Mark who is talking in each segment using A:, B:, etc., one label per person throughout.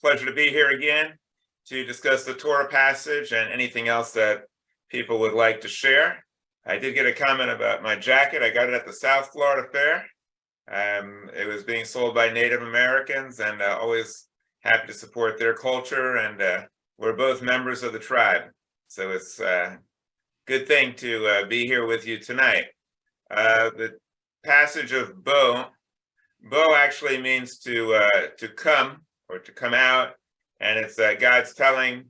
A: pleasure to be here again to discuss the Torah passage and anything else that people would like to share. I did get a comment about my jacket. I got it at the South Florida Fair. It was being sold by Native Americans, and always happy to support their culture. And we're both members of the tribe, so it's a good thing to be here with you tonight. The passage of Bo actually means to come or to come out, and it's God's telling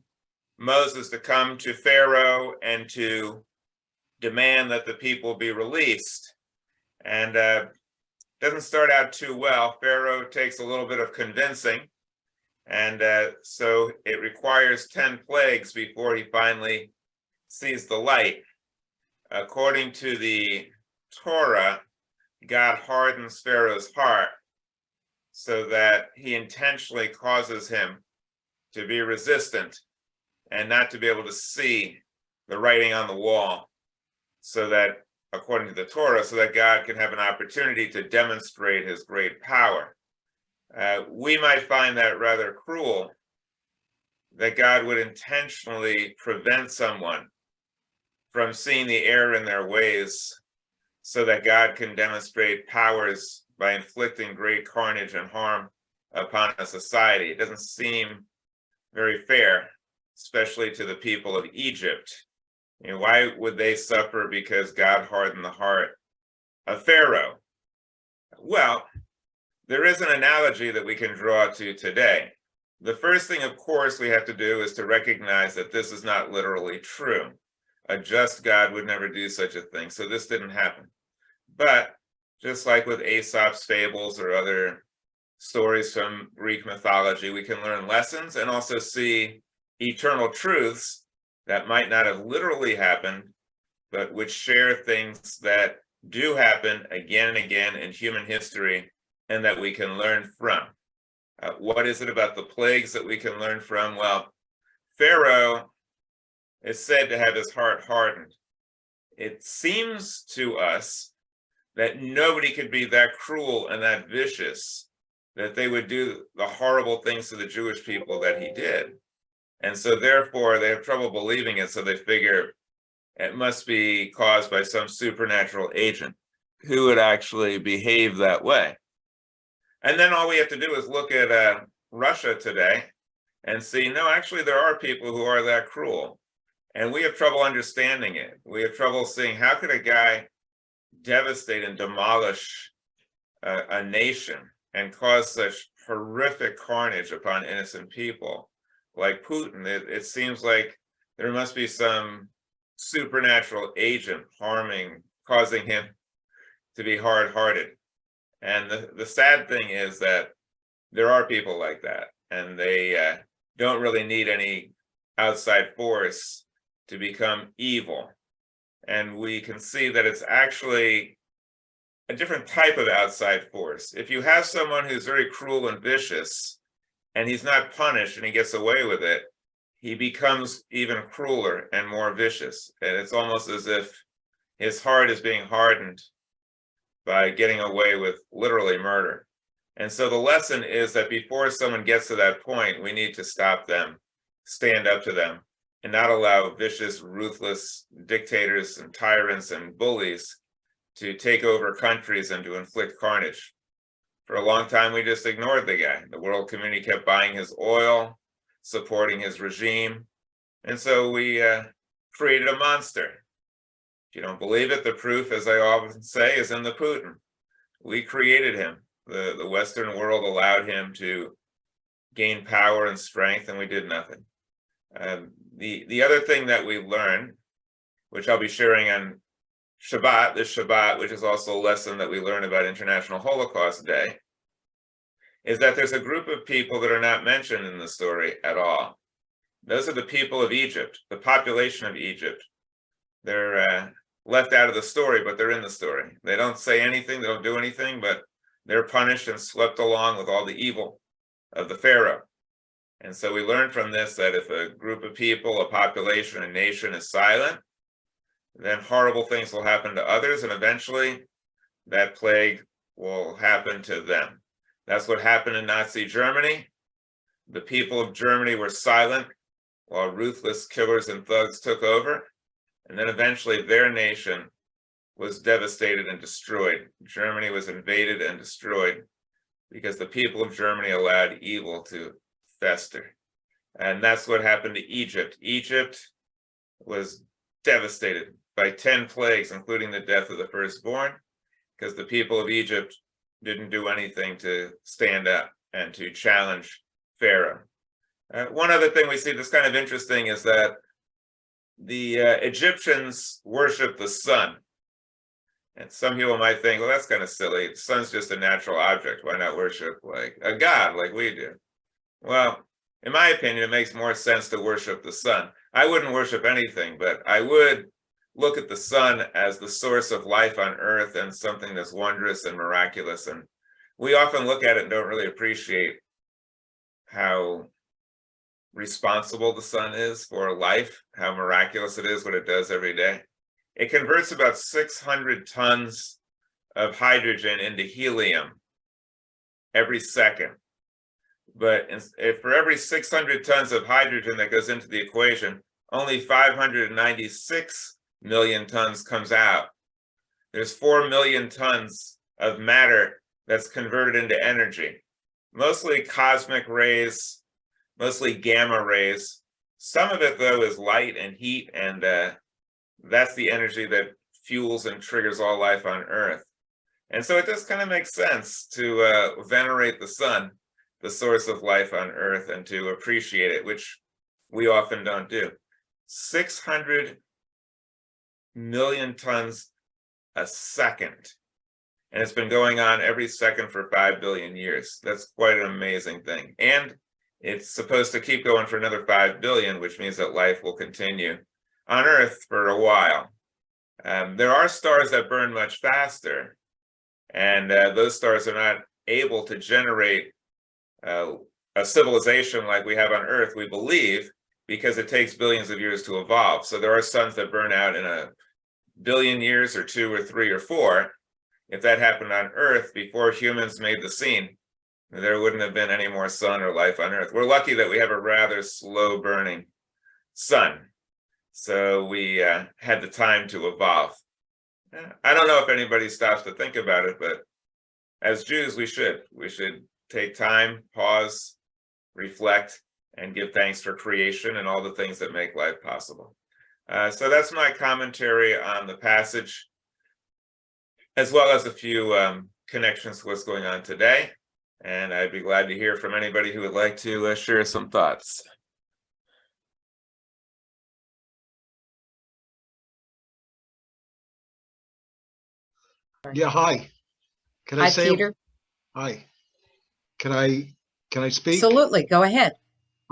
A: Moses to come to Pharaoh and to demand that the people be released. And doesn't start out too well. Pharaoh takes a little bit of convincing, and so it requires 10 plagues before he finally sees the light. According to the Torah, God hardens Pharaoh's heart so that he intentionally causes him to be resistant and not to be able to see the writing on the wall, so that, according to the Torah, so that God can have an opportunity to demonstrate his great power. We might find that rather cruel, that God would intentionally prevent someone from seeing the error in their ways so that God can demonstrate powers by inflicting great carnage and harm upon a society. It doesn't seem very fair, especially to the people of Egypt. You know, why would they suffer because God hardened the heart of Pharaoh? Well, there is an analogy that we can draw to today. The first thing, of course, we have to do is to recognize that this is not literally true. A just God would never do such a thing, so this didn't happen. But just like with Aesop's fables or other stories from Greek mythology, we can learn lessons and also see eternal truths that might not have literally happened, but which share things that do happen again and again in human history and that we can learn from. What is it about the plagues that we can learn from? Well, Pharaoh is said to have his heart hardened. It seems to us that nobody could be that cruel and that vicious that they would do the horrible things to the Jewish people that he did. And so therefore they have trouble believing it, so they figure it must be caused by some supernatural agent who would actually behave that way. And then all we have to do is look at Russia today and see, no, actually there are people who are that cruel. And we have trouble understanding it. We have trouble seeing how could a guy devastate and demolish a nation and cause such horrific carnage upon innocent people like Putin. It seems like there must be some supernatural agent causing him to be hard-hearted. And the sad thing is that there are people like that, and they don't really need any outside force to become evil. And we can see that it's actually a different type of outside force. If you have someone who's very cruel and vicious, and he's not punished and he gets away with it, he becomes even crueler and more vicious. And it's almost as if his heart is being hardened by getting away with literally murder. And so the lesson is that before someone gets to that point, we need to stop them, stand up to them, and not allow vicious, ruthless dictators and tyrants and bullies to take over countries and to inflict carnage. For a long time, we just ignored the guy. The world community kept buying his oil, supporting his regime. And so we created a monster. If you don't believe it, the proof, as I often say, is in the Putin. We created him. The Western world allowed him to gain power and strength, and we did nothing. The other thing that we learned, which I'll be sharing on Shabbat, this Shabbat, which is also a lesson that we learn about International Holocaust Day, is that there's a group of people that are not mentioned in the story at all. Those are the people of Egypt, the population of Egypt. They're left out of the story, but they're in the story. They don't say anything, they don't do anything, but they're punished and swept along with all the evil of the Pharaoh. And so we learn from this that if a group of people, a population, a nation is silent, then horrible things will happen to others, and eventually that plague will happen to them. That's what happened in Nazi Germany. The people of Germany were silent while ruthless killers and thugs took over. And then eventually their nation was devastated and destroyed. Germany was invaded and destroyed because the people of Germany allowed evil to fester. And that's what happened to Egypt. Egypt was devastated by 10 plagues, including the death of the firstborn, because the people of Egypt didn't do anything to stand up and to challenge Pharaoh. One other thing we see that's kind of interesting is that the Egyptians worship the sun. And some people might think, well, that's kind of silly. The sun's just a natural object. Why not worship like a god like we do? Well, in my opinion, it makes more sense to worship the sun. I wouldn't worship anything, but I would look at the sun as the source of life on earth and something that's wondrous and miraculous. And we often look at it and don't really appreciate how responsible the sun is for life, how miraculous it is what it does every day. It converts about 600 tons of hydrogen into helium every second. But if for every 600 tons of hydrogen that goes into the equation, only 596 million tons comes out. There's 4 million tons of matter that's converted into energy, mostly cosmic rays, mostly gamma rays. Some of it, though, is light and heat, and that's the energy that fuels and triggers all life on Earth. And so it does kind of make sense to venerate the sun, the source of life on Earth, and to appreciate it, which we often don't do. 600 million tons a second. And it's been going on every second for 5 billion years. That's quite an amazing thing. And it's supposed to keep going for another 5 billion, which means that life will continue on Earth for a while. There are stars that burn much faster, and those stars are not able to generate a civilization like we have on Earth, we believe, because it takes billions of years to evolve. So there are suns that burn out in a billion years, or 2 or 3 or 4. If that happened on Earth before humans made the scene, there wouldn't have been any more sun or life on Earth. We're lucky that we have a rather slow burning sun, so we had the time to evolve. I don't know if anybody stops to think about it, but as Jews, we should take time, pause, reflect, and give thanks for creation and all the things that make life possible. So that's my commentary on the passage, as well as a few connections to what's going on today. And I'd be glad to hear from anybody who would like to share some thoughts.
B: Yeah, hi. Can I say Peter? Hi. Can I speak?
C: Absolutely. Go ahead.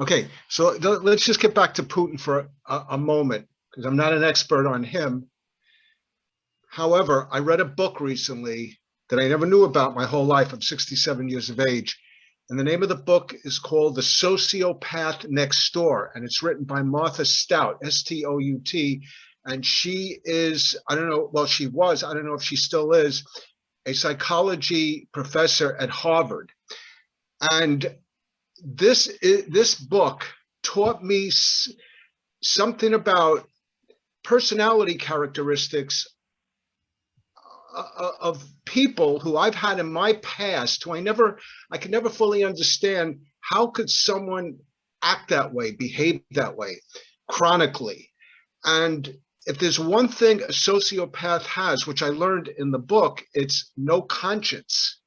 B: Okay, so let's just get back to Putin for a moment, because I'm not an expert on him. However, I read a book recently that I never knew about my whole life. I'm 67 years of age. And the name of the book is called The Sociopath Next Door. And it's written by Martha Stout, S-T-O-U-T. And she is, I don't know, well, she was, I don't know if she still is, a psychology professor at Harvard. And this book taught me something about personality characteristics of people who I've had in my past, who I could never fully understand. How could someone act that way, behave that way chronically? And if there's one thing a sociopath has, which I learned in the book, it's no conscience.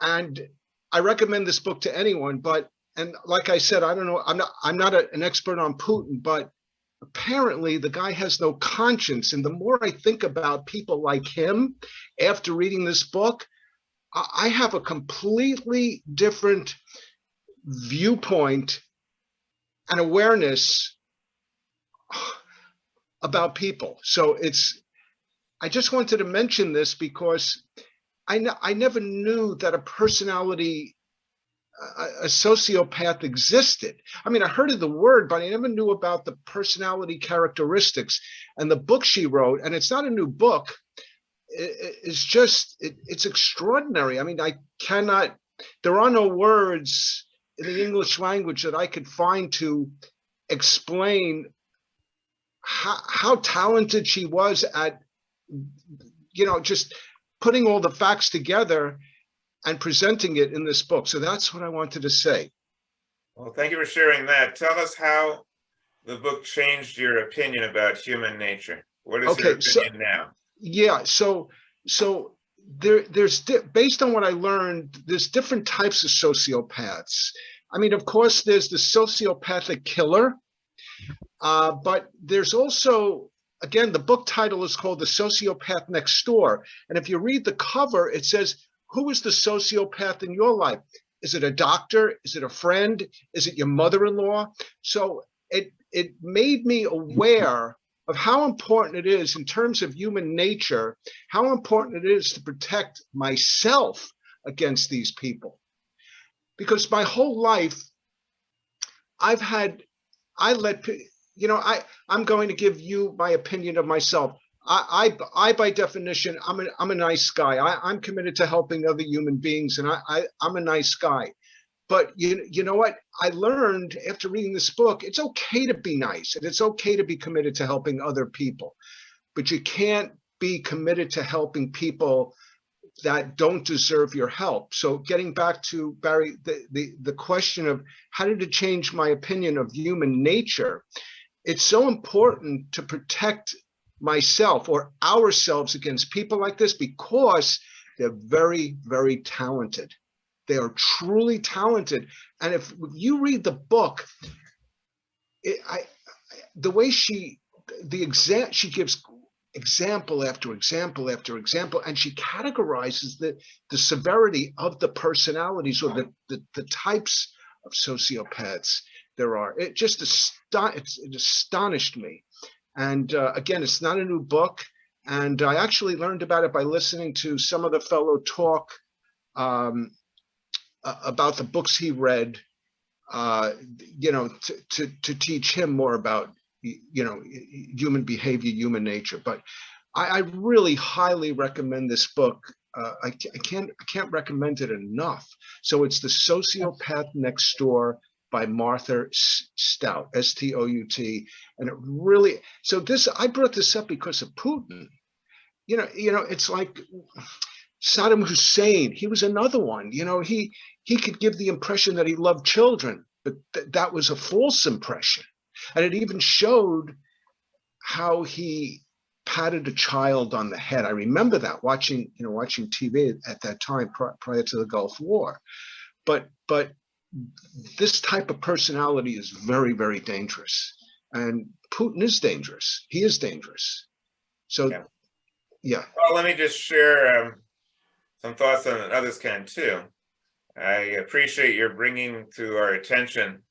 B: And I recommend this book to anyone, and like I said, I don't know, I'm not an expert on Putin, but apparently the guy has no conscience. And the more I think about people like him after reading this book, I have a completely different viewpoint and awareness about people. So I just wanted to mention this because I never knew that a personality, a sociopath existed. I mean, I heard of the word, but I never knew about the personality characteristics. And the book she wrote, and it's not a new book, it's extraordinary. I mean, there are no words in the English language that I could find to explain how talented she was at, just putting all the facts together and presenting it in this book. So that's what I wanted to say.
A: Well, thank you for sharing that. Tell us how the book changed your opinion about human nature. What is your opinion now?
B: Yeah, so there's based on what I learned, there's different types of sociopaths. I mean, of course, there's the sociopathic killer, but there's also, again, the book title is called The Sociopath Next Door. And if you read the cover, it says, who is the sociopath in your life? Is it a doctor? Is it a friend? Is it your mother-in-law? So it made me aware of how important it is in terms of human nature, how important it is to protect myself against these people. Because my whole life, I'm going to give you my opinion of myself. I by definition, I'm a nice guy. I'm committed to helping other human beings, and I'm a nice guy. But you know what? I learned after reading this book, it's okay to be nice and it's okay to be committed to helping other people, but you can't be committed to helping people that don't deserve your help. So getting back to Barry, the question of how did it change my opinion of human nature? It's so important to protect myself or ourselves against people like this because they're very, very talented. They are truly talented. And if you read the book, the way she gives example after example after example, and she categorizes the severity of the personalities or the types of sociopaths there are. It just it astonished me. And again, it's not a new book. And I actually learned about it by listening to some of the fellow talk about the books he read, to teach him more about, human behavior, human nature. But I really highly recommend this book. I can't recommend it enough. So it's The Sociopath Next Door by Martha Stout, Stout. And it really, I brought this up because of Putin. It's like Saddam Hussein, he was another one. He could give the impression that he loved children, but that was a false impression. And it even showed how he patted a child on the head. I remember that watching TV at that time prior to the Gulf War. But this type of personality is very, very dangerous. And Putin is dangerous. He is dangerous. So, yeah.
A: Well, let me just share some thoughts on it. Others can too. I appreciate your bringing to our attention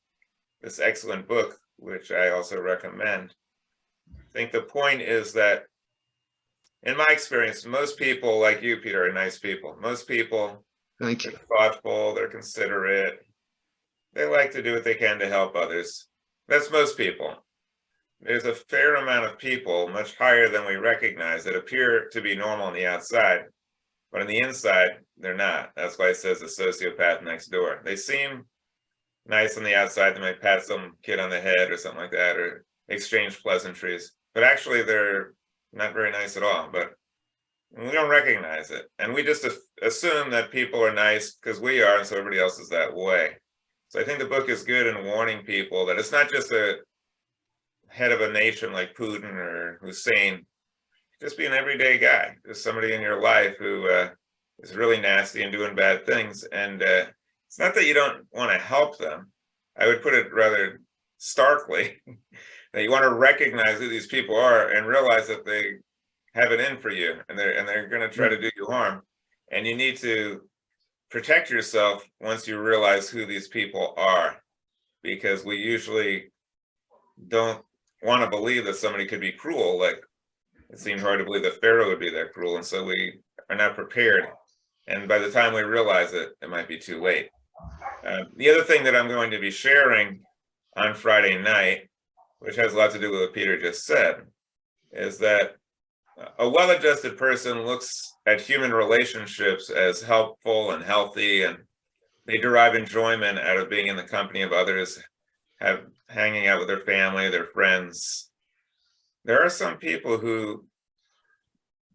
A: this excellent book, which I also recommend. I think the point is that, in my experience, most people like you, Peter, are nice people. Most people,
B: Thank you.
A: They're thoughtful, they're considerate, they like to do what they can to help others. That's most people. There's a fair amount of people, much higher than we recognize, that appear to be normal on the outside, but on the inside, they're not. That's why it says the sociopath next door. They seem nice on the outside. They might pat some kid on the head or something like that, or exchange pleasantries, but actually they're not very nice at all. But we don't recognize it, and we just assume that people are nice because we are, and so everybody else is that way. So I think the book is good in warning people that it's not just a head of a nation like Putin or Hussein. Just be an everyday guy, just somebody in your life who is really nasty and doing bad things. And it's not that you don't want to help them. I would put it rather starkly that you want to recognize who these people are and realize that they have it in for you, and they're going to try to do you harm. And you need to protect yourself once you realize who these people are, because we usually don't want to believe that somebody could be cruel. Like, it seemed hard to believe that Pharoah would be that cruel, and so we are not prepared. And by the time we realize it, it might be too late. The other thing that I'm going to be sharing on Friday night, which has a lot to do with what Peter just said, is that a well-adjusted person looks at human relationships as helpful and healthy, and they derive enjoyment out of being in the company of others, hanging out with their family, their friends. There are some people who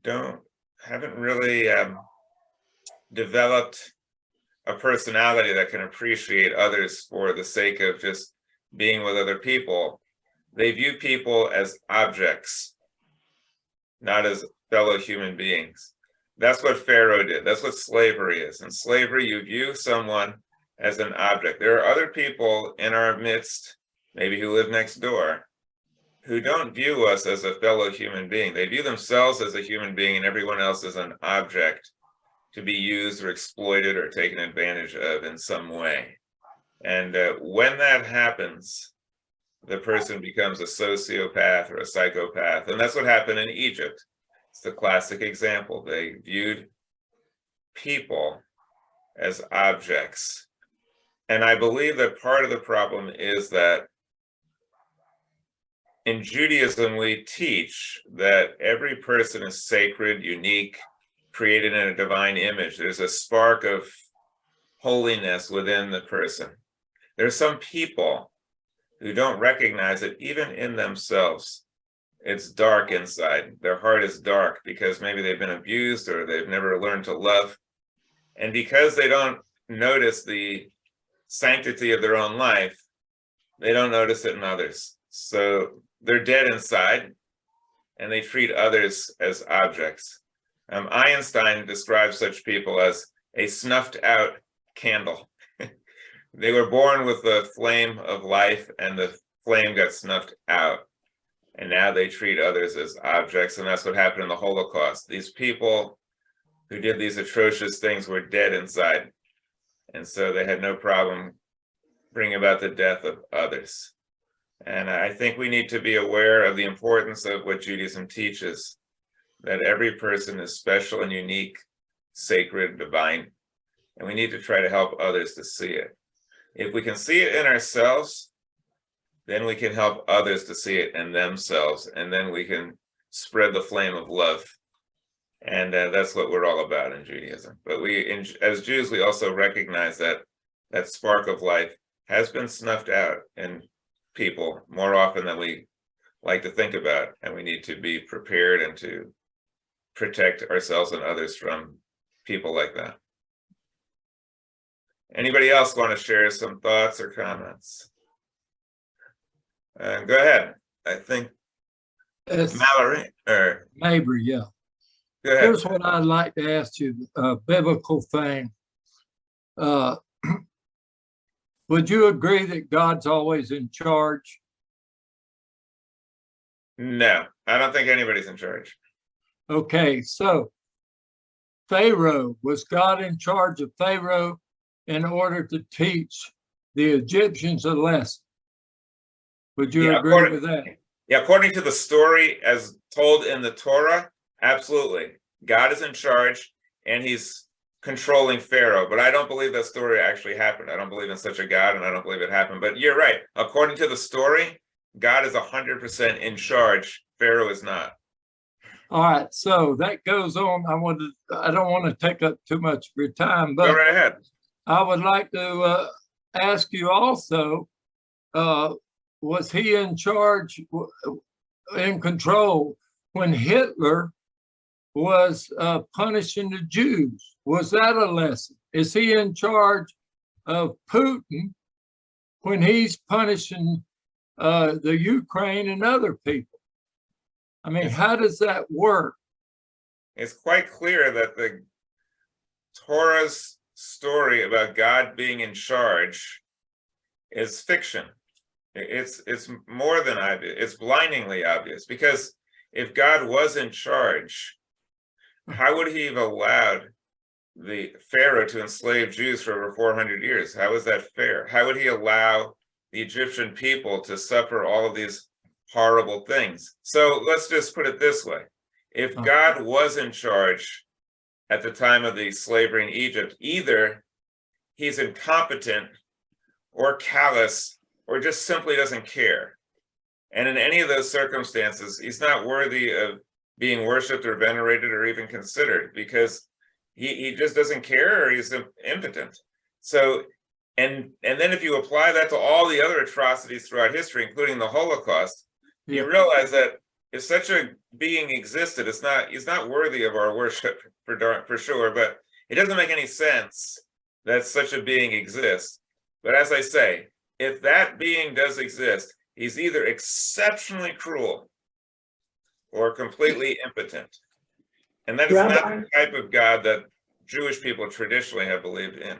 A: haven't really developed a personality that can appreciate others for the sake of just being with other people. They view people as objects, not as fellow human beings. That's what Pharaoh did. That's what slavery is. In slavery, you view someone as an object. There are other people in our midst, maybe who live next door, who don't view us as a fellow human being. They view themselves as a human being and everyone else as an object to be used or exploited or taken advantage of in some way. And when that happens, the person becomes a sociopath or a psychopath. And that's what happened in Egypt. It's the classic example. They viewed people as objects. And I believe that part of the problem is that in Judaism, we teach that every person is sacred, unique, created in a divine image. There's a spark of holiness within the person. There are some people who don't recognize it even in themselves. It's dark inside. Their heart is dark because maybe they've been abused or they've never learned to love. And because they don't notice the sanctity of their own life, they don't notice it in others. So they're dead inside and they treat others as objects. Einstein describes such people as a snuffed out candle. They were born with the flame of life and the flame got snuffed out. And now they treat others as objects. And that's what happened in the Holocaust. These people who did these atrocious things were dead inside. And so they had no problem bringing about the death of others. And I think we need to be aware of the importance of what Judaism teaches, that every person is special and unique, sacred, divine, and we need to try to help others to see it. If we can see it in ourselves, then we can help others to see it in themselves, and then we can spread the flame of love. And that's what we're all about in Judaism. But as Jews, we also recognize that that spark of life has been snuffed out in people more often than we like to think about, and we need to be prepared and to protect ourselves and others from people like that. Anybody else want to share some thoughts or comments? Go ahead. I think Mallory or
C: Mabry, yeah.
A: Go ahead.
C: Here's what I'd like to ask you, a biblical thing. Would you agree that God's always in charge?
A: No, I don't think anybody's in charge.
C: Okay, so Pharaoh, was God in charge of Pharaoh in order to teach the Egyptians a lesson? Would you agree with that?
A: Yeah, according to the story as told in the Torah, absolutely. God is in charge and he's controlling Pharaoh, but I don't believe that story actually happened. I don't believe in such a God and I don't believe it happened, but you're right. According to the story, God is 100% in charge. Pharaoh is not.
C: All right, so that goes on. I don't want to take up too much of your time, but
A: go right ahead.
C: I would like to ask you also, was he in charge, in control, when Hitler was punishing the Jews? Was that a lesson? Is he in charge of Putin when he's punishing the Ukraine and other people? I mean, how does that work?
A: It's quite clear that the Torah's story about God being in charge is fiction. It's more than obvious. It's blindingly obvious, because if God was in charge, how would he have allowed the Pharaoh to enslave Jews for over 400 years? How is that fair? How would he allow the Egyptian people to suffer all of these horrible things? So let's just put it this way. If God was in charge at the time of the slavery in Egypt, either he's incompetent or callous or just simply doesn't care. And in any of those circumstances, he's not worthy of being worshipped or venerated or even considered, because he just doesn't care, or he's impotent. So, and then if you apply that to all the other atrocities throughout history, including the Holocaust,
C: Yeah.
A: you realize that if such a being existed, he's not worthy of our worship for sure, but it doesn't make any sense that such a being exists. But as I say, if that being does exist, he's either exceptionally cruel or completely impotent. And that is not the type of God that Jewish people traditionally have believed in.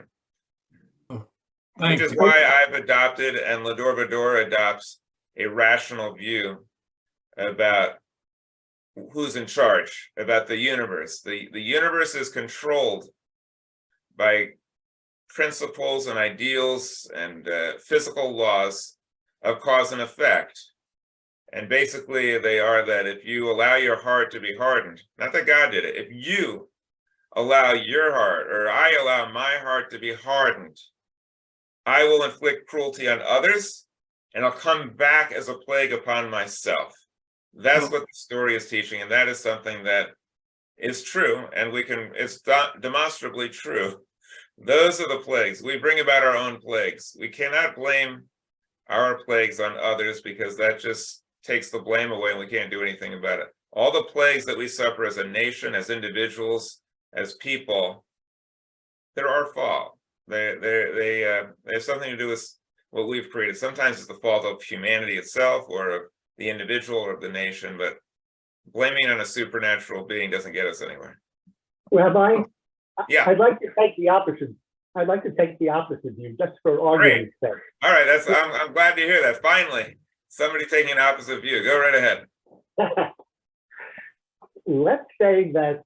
A: Which is why I've adopted, and Va-Dor adopts, a rational view about who's in charge, about the universe. The universe is controlled by principles and ideals and physical laws of cause and effect. And basically they are that if you allow your heart to be hardened, not that God did it, if you allow your heart, or I allow my heart to be hardened, I will inflict cruelty on others, and I'll come back as a plague upon myself. That's what the story is teaching, and that is something that is true, and it's demonstrably true. Those are the plagues. We bring about our own plagues. We cannot blame our plagues on others, because that just takes the blame away and we can't do anything about it. All the plagues that we suffer as a nation, as individuals, as people, they're our fault. They have something to do with what we've created. Sometimes it's the fault of humanity itself, or of the individual, or of the nation, but blaming on a supernatural being doesn't get us anywhere.
D: Rabbi,
A: yeah,
D: I'd like to take the opposite. I'd like to take the opposite view, just for argument's sake.
A: All right, I'm glad to hear that. Finally, somebody taking an opposite view. Go right ahead.
D: Let's say that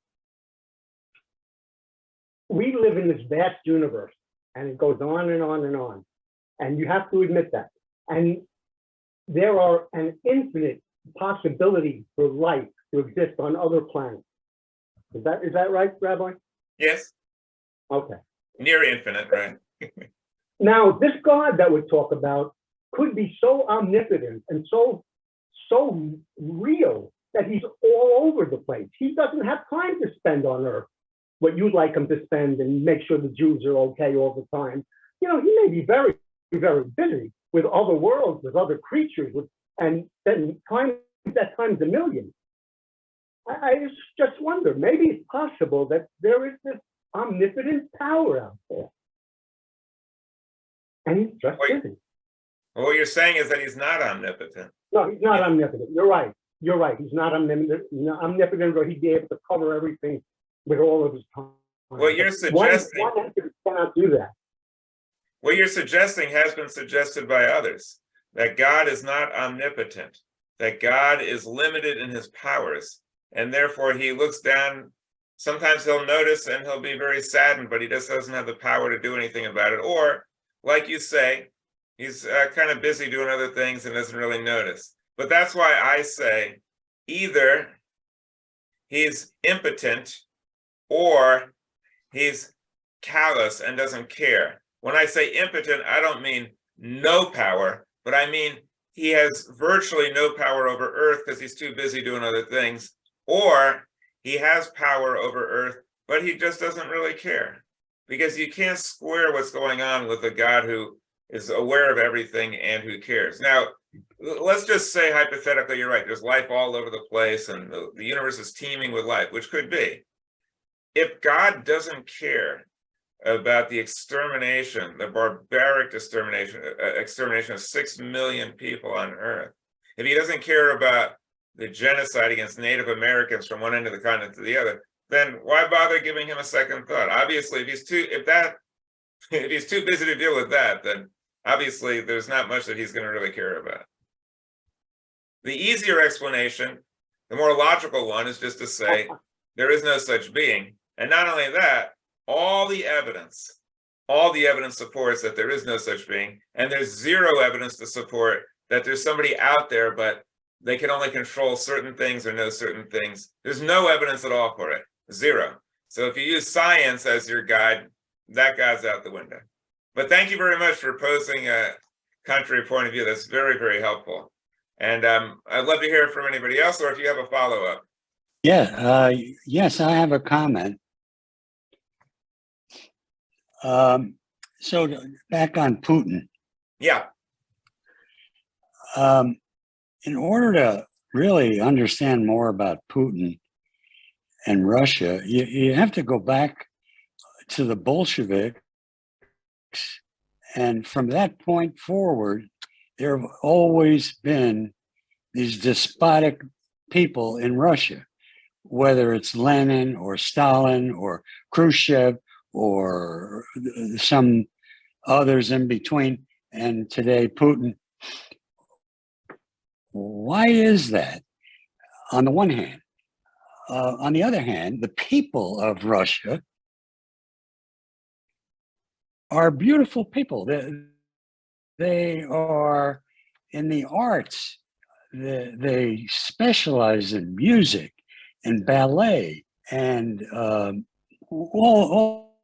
D: we live in this vast universe, and it goes on and on and on, and you have to admit that. And there are an infinite possibility for life to exist on other planets. Is that right, Rabbi?
A: Yes.
D: Okay.
A: Near infinite, right?
D: Now, this God that we talk about could be so omnipotent and so real that he's all over the place. He doesn't have time to spend on Earth what you'd like him to spend and make sure the Jews are okay all the time. You know, he may be very, very busy with other worlds, with other creatures, and then times a million. I just wonder, maybe it's possible that there is this omnipotent power out there, and he's just busy.
A: Well, what you're saying is that he's not omnipotent.
D: No, he's not omnipotent. You're right. You're right. He's not omnipotent, or he'd be able to cover everything with all of his time.
A: What you're suggesting,
D: one entity cannot do that.
A: What you're suggesting has been suggested by others, that God is not omnipotent, that God is limited in his powers, and therefore he looks down. Sometimes he'll notice and he'll be very saddened, but he just doesn't have the power to do anything about it. Or, like you say, he's kind of busy doing other things and doesn't really notice. But that's why I say either he's impotent or he's callous and doesn't care. When I say impotent, I don't mean no power, but I mean he has virtually no power over Earth because he's too busy doing other things, or he has power over Earth, but he just doesn't really care, because you can't square what's going on with a God who is aware of everything and who cares. Now, let's just say hypothetically, you're right, there's life all over the place and the universe is teeming with life, which could be. If God doesn't care about the extermination, the barbaric extermination of 6 million people on Earth, if he doesn't care about the genocide against Native Americans from one end of the continent to the other, then why bother giving him a second thought? Obviously, if he's too busy to deal with that, then obviously there's not much that he's going to really care about. The easier explanation, the more logical one, is just to say there is no such being. And not only that, all the evidence supports that there is no such being, and there's zero evidence to support that there's somebody out there, but they can only control certain things or know certain things. There's no evidence at all for it, zero. So if you use science as your guide, that guy's out the window. But thank you very much for posing a contrary point of view. That's very, very helpful. And I'd love to hear from anybody else, or if you have a follow-up.
E: Yeah, yes, I have a comment. So back on Putin,
A: Yeah,
E: in order to really understand more about Putin and Russia, you have to go back to the Bolsheviks. And from that point forward, there have always been these despotic people in Russia, whether it's Lenin or Stalin or Khrushchev or some others in between, and today Putin. Why is that? On the one hand. On the other hand, the people of Russia are beautiful people. They are in the arts. They specialize in music and ballet and all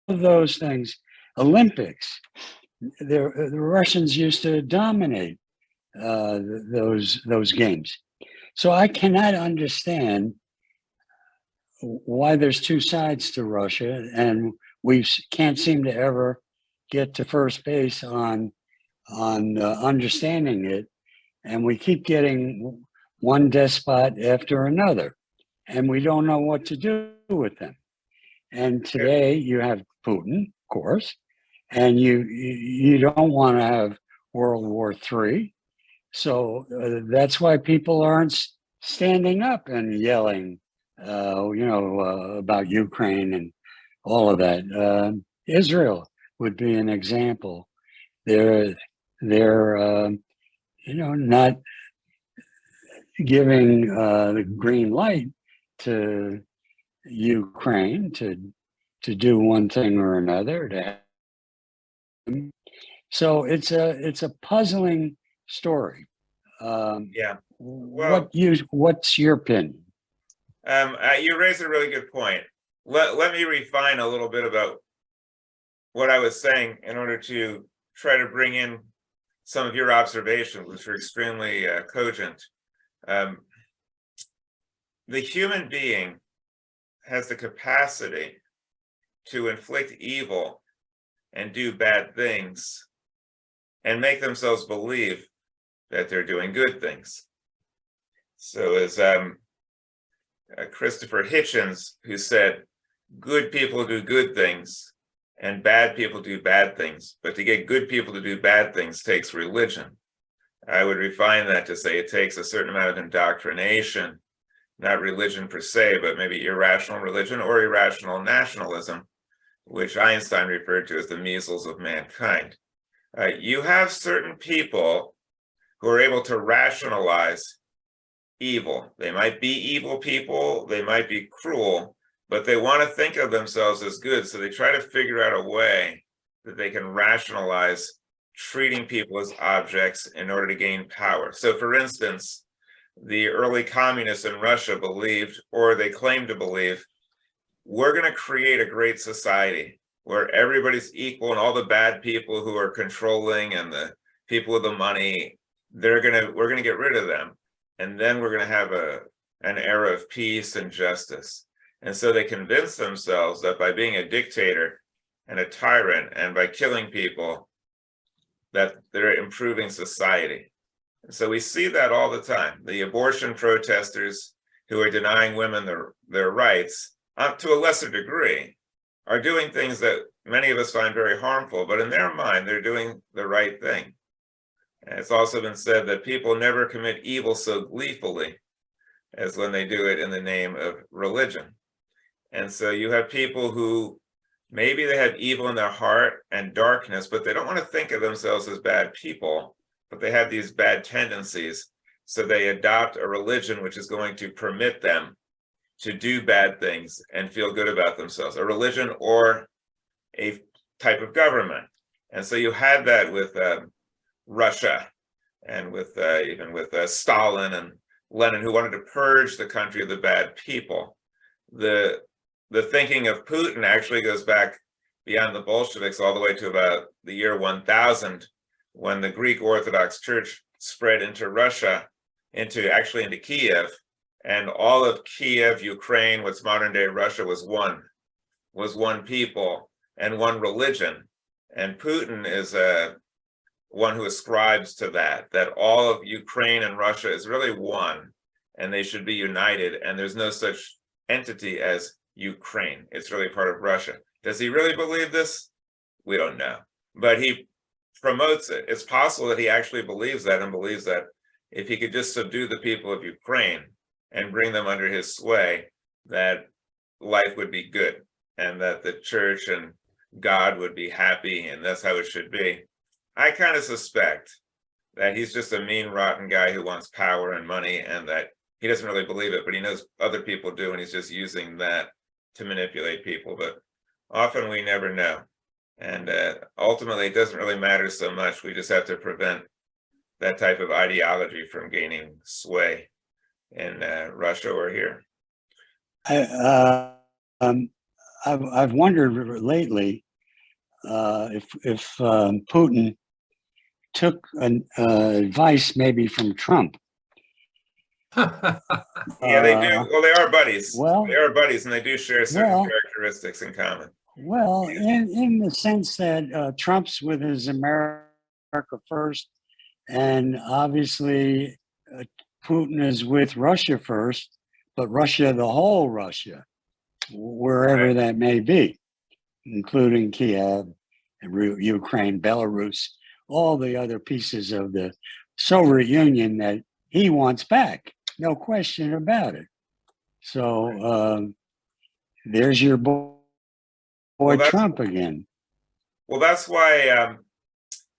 E: of those things. Olympics. The Russians used to dominate those games. So I cannot understand why there's two sides to Russia, and we can't seem to ever get to first base on understanding it, and we keep getting one despot after another, and we don't know what to do with them. And today you have Putin, of course, and you don't want to have World War III. So that's why people aren't standing up and yelling, about Ukraine and all of that. Israel would be an example. They're not giving the green light to Ukraine to do one thing or another. So it's a puzzling story.
A: yeah. Well,
E: What's your opinion?
A: You raised a really good point. Let me refine a little bit about what I was saying in order to try to bring in some of your observations, which are extremely cogent. The human being has the capacity to inflict evil and do bad things and make themselves believe that they're doing good things. So as Christopher Hitchens, who said, good people do good things and bad people do bad things, but to get good people to do bad things takes religion. I would refine that to say it takes a certain amount of indoctrination, not religion per se, but maybe irrational religion or irrational nationalism, which Einstein referred to as the measles of mankind. You have certain people who are able to rationalize evil. They might be evil people, they might be cruel, but they want to think of themselves as good. So they try to figure out a way that they can rationalize treating people as objects in order to gain power. So for instance, the early communists in Russia believed, or they claimed to believe, we're going to create a great society where everybody's equal and all the bad people who are controlling and the people with the money, we're going to get rid of them. And then we're going to have an era of peace and justice. And so they convince themselves that by being a dictator and a tyrant and by killing people, that they're improving society. And so we see that all the time. The abortion protesters who are denying women their rights, to a lesser degree, are doing things that many of us find very harmful, but in their mind, they're doing the right thing. And it's also been said that people never commit evil so gleefully as when they do it in the name of religion. And so you have people who maybe they have evil in their heart and darkness, but they don't want to think of themselves as bad people, but they have these bad tendencies. So they adopt a religion which is going to permit them to do bad things and feel good about themselves, a religion or a type of government. And so you had that with Russia and with even with Stalin and Lenin, who wanted to purge the country of the bad people. The thinking of Putin actually goes back beyond the Bolsheviks all the way to about the year 1000, when the Greek Orthodox Church spread into Russia, into Kiev, and all of Kiev, Ukraine, what's modern day Russia, was one people and one religion. And Putin is one who ascribes to that all of Ukraine and Russia is really one, and they should be united, and there's no such entity as Ukraine. It's really part of Russia. Does he really believe this? We don't know. But he promotes it. It's possible that he actually believes that, and believes that if he could just subdue the people of Ukraine and bring them under his sway, that life would be good, and that the church and God would be happy, and that's how it should be. I kind of suspect that he's just a mean, rotten guy who wants power and money, and that he doesn't really believe it, but he knows other people do, and he's just using that to manipulate people. But often we never know. And ultimately, it doesn't really matter so much. We just have to prevent that type of ideology from gaining sway in Russia or here.
E: I've wondered lately if Putin took advice maybe from Trump.
A: Yeah, they do. Well, they are buddies.
E: Well,
A: they are buddies, and they do share certain characteristics in common.
E: Well, in the sense that Trump's with his America first, and obviously Putin is with Russia first, but Russia, the whole Russia, wherever that may be, including Kiev, and Ukraine, Belarus, all the other pieces of the Soviet Union that he wants back. No question about it. So there's your boy Trump again.
A: Well, that's why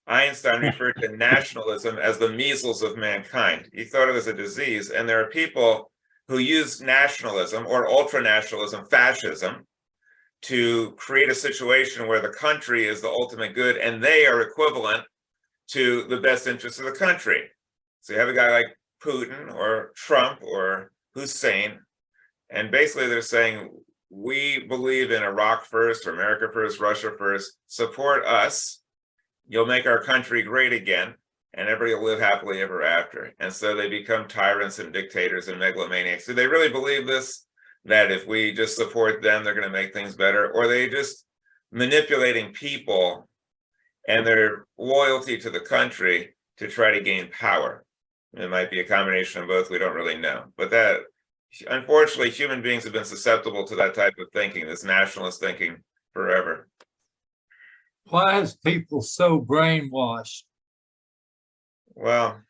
A: Einstein referred to nationalism as the measles of mankind. He thought it was a disease, and there are people who use nationalism or ultranationalism, fascism, to create a situation where the country is the ultimate good, and they are equivalent to the best interests of the country. So you have a guy like Putin or Trump or Hussein, and basically they're saying, we believe in Iraq first, or America first, Russia first, support us, you'll make our country great again, and everybody will live happily ever after. And so they become tyrants and dictators and megalomaniacs. Do they really believe this? That if we just support them, they're going to make things better? Or are they just manipulating people and their loyalty to the country to try to gain power? It might be a combination of both. We don't really know. But that, unfortunately, human beings have been susceptible to that type of thinking, this nationalist thinking, forever.
C: Why is people so brainwashed?
A: Well,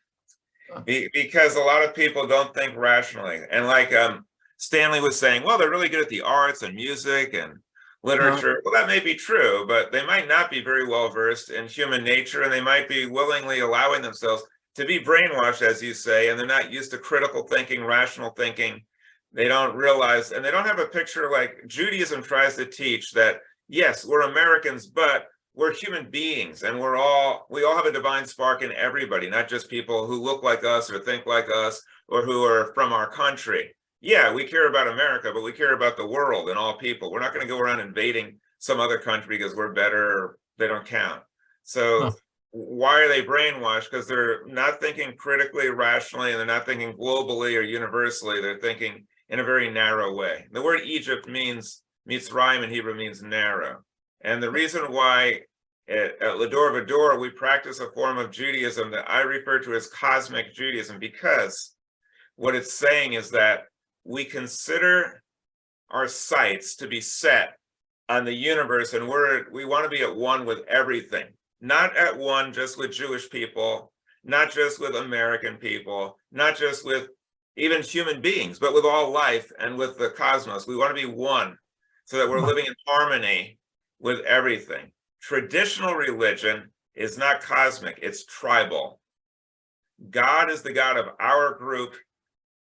A: because a lot of people don't think rationally. And like Stanley was saying, well, they're really good at the arts and music and literature. Well, that may be true, but they might not be very well versed in human nature, and they might be willingly allowing themselves to be brainwashed, as you say, and they're not used to critical thinking, rational thinking. They don't realize, and they don't have a picture like Judaism tries to teach that, yes, we're Americans, but we're human beings, and we all have a divine spark in everybody, not just people who look like us or think like us or who are from our country. Yeah, we care about America, but we care about the world and all people. We're not going to go around invading some other country because we're better or they don't count. So why are they brainwashed? Because they're not thinking critically, rationally, and they're not thinking globally or universally. They're thinking in a very narrow way. The word Egypt means, Mitzrayim in Hebrew means narrow. And the reason why at Va-Dor we practice a form of Judaism that I refer to as cosmic Judaism, because what it's saying is that we consider our sights to be set on the universe, and we want to be at one with everything, not at one just with Jewish people, not just with American people, not just with even human beings, but with all life and with the cosmos. We want to be one so that we're living in harmony with everything. Traditional religion is not cosmic, it's tribal. God is the God of our group.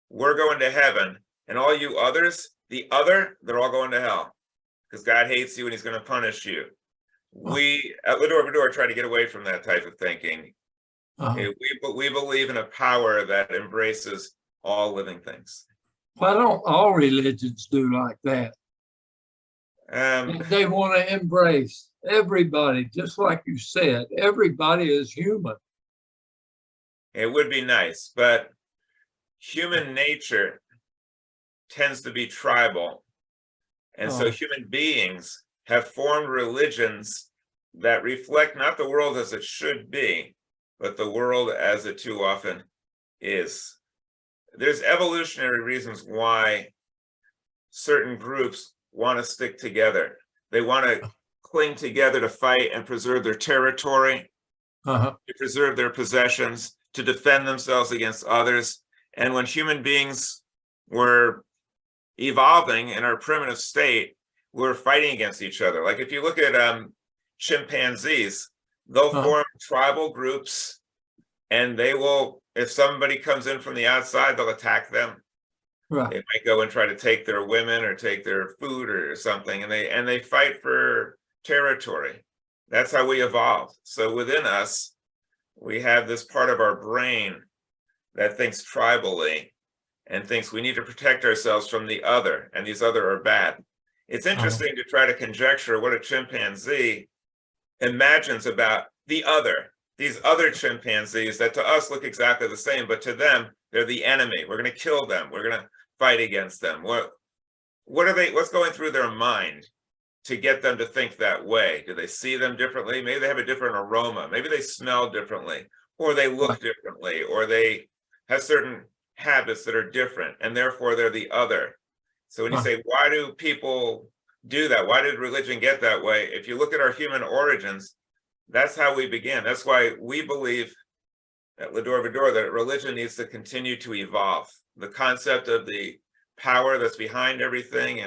A: We're going to heaven, and all you others, they're all going to hell, because God hates you and he's going to punish you. We at Va-Dor try to get away from that type of thinking. We believe in a power that embraces all living things.
C: Why don't all religions do like that? They want to embrace everybody, just like you said. Everybody is human.
A: It would be nice, but human nature tends to be tribal. And so human beings have formed religions that reflect not the world as it should be, but the world as it too often is. There's evolutionary reasons why certain groups want to stick together. They want to cling together to fight and preserve their territory, to preserve their possessions, to defend themselves against others. And when human beings were evolving in our primitive state, we're fighting against each other. Like if you look at chimpanzees, they'll form tribal groups, and they will, if somebody comes in from the outside, they'll attack them.
C: Right.
A: They might go and try to take their women or take their food or something, and they fight for territory. That's how we evolved. So within us, we have this part of our brain that thinks tribally and thinks we need to protect ourselves from the other, and these other are bad. It's interesting to try to conjecture what a chimpanzee imagines about the other, these other chimpanzees that to us look exactly the same, but to them, they're the enemy. We're going to kill them. We're going to fight against them. What are they, what's going through their mind to get them to think that way? Do they see them differently? Maybe they have a different aroma. Maybe they smell differently, or they look differently, or they have certain habits that are different, and therefore they're the other. So when you say, why do people do that? Why did religion get that way? If you look at our human origins, that's how we began. That's why we believe at Va-Dor that religion needs to continue to evolve. The concept of the power that's behind everything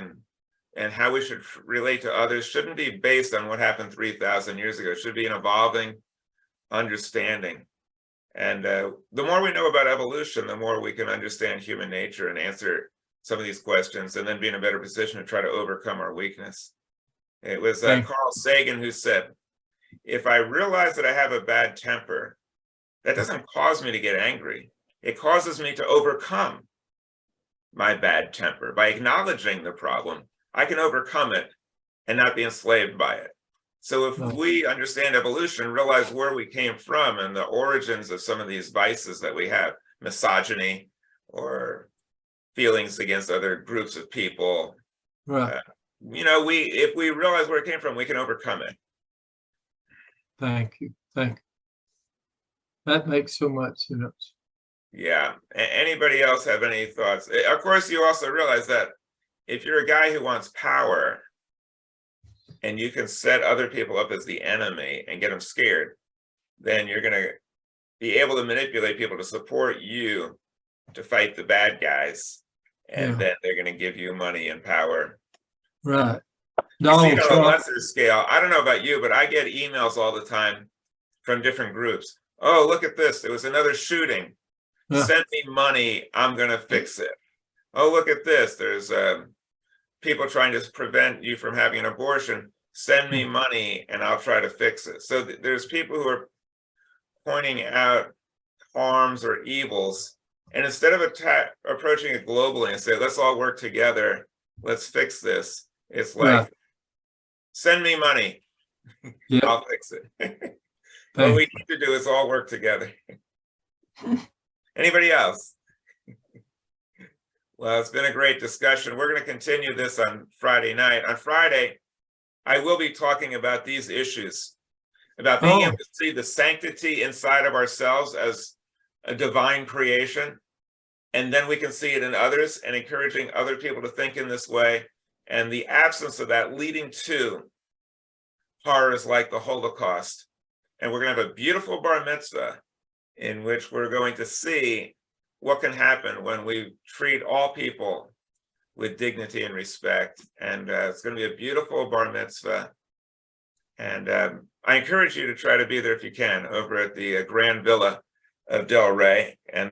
A: and how we should relate to others shouldn't be based on what happened 3,000 years ago. It should be an evolving understanding. And the more we know about evolution, the more we can understand human nature and answer some of these questions, and then be in a better position to try to overcome our weakness. It was Carl Sagan who said, if I realize that I have a bad temper, that doesn't cause me to get angry. It causes me to overcome my bad temper. By acknowledging the problem, I can overcome it and not be enslaved by it. So if we understand evolution, realize where we came from and the origins of some of these vices that we have, misogyny or feelings against other groups of people, you know, if we realize where it came from, we can overcome it.
C: Thank you. Thank you. That makes so much sense.
A: Yeah. Anybody else have any thoughts? Of course, you also realize that if you're a guy who wants power and you can set other people up as the enemy and get them scared, then you're going to be able to manipulate people to support you to fight the bad guys. And then they're going to give you money and power.
C: Right.
A: You see it on a lesser scale. I don't know about you, but I get emails all the time from different groups. Oh, look at this. There was another shooting. Send me money. I'm going to fix it. Oh, look at this. There's people trying to prevent you from having an abortion. Send me money and I'll try to fix it. So there's people who are pointing out harms or evils. And instead of approaching it globally and say, let's all work together, let's fix this, it's like, send me money, I'll fix it. What we need to do is all work together. Anybody else? Well, it's been a great discussion. We're going to continue this on Friday night. On Friday, I will be talking about these issues, about being able to see the sanctity inside of ourselves as a divine creation, and then we can see it in others and encouraging other people to think in this way, and the absence of that leading to horrors like the Holocaust. And we're going to have a beautiful bar mitzvah in which we're going to see what can happen when we treat all people with dignity and respect. And it's going to be a beautiful bar mitzvah. And I encourage you to try to be there if you can, over at the Grand Villa of Del Rey. And